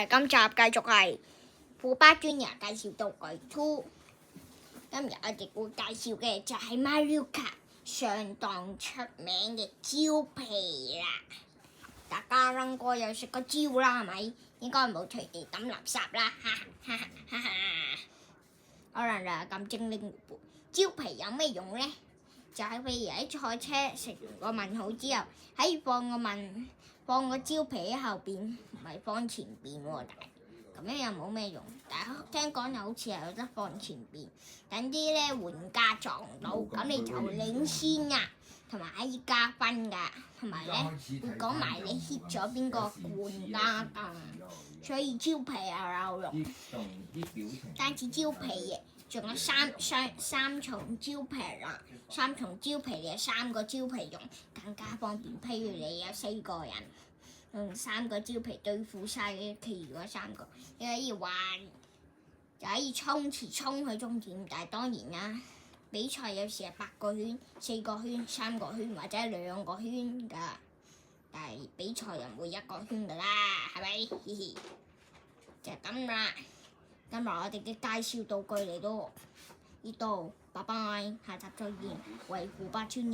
今集繼續係虎巴專人介紹道具 2。今日我哋會介紹嘅就係 Mario Kart 相當出名嘅蕉皮啦。大家應該有食過蕉啦，係咪？應該冇隨地抌垃圾啦，哈哈哈哈！可能就係咁精靈。蕉皮有咩用呢？就係譬如喺賽車食完個問號之後，喺放個蕉皮喺後邊，唔係放前邊喎。但係咁樣又冇咩用。但係聽講又好似係有得放前邊，等啲咧玩家撞到，咁你就領先呀，同埋可以加分㗎，同埋咧會講埋你 hit 咗邊個冠家㗎。所以蕉皮又有用，單止蕉皮仲有三重蕉皮啦，三重蕉皮嘅3個蕉皮用更加方便。譬如你有4個人，用3個蕉皮對付晒其餘嗰3個，你可以玩，就可以衝去終點。但係當然啦，比賽有時係8個圈、4個圈、3個圈或者2個圈㗎。但係比賽又唔會1個圈㗎啦，係咪？嘻嘻，就係咁啦。今日我哋嘅介紹道具嚟到呢度，拜拜，下集再見，為虎巴專業。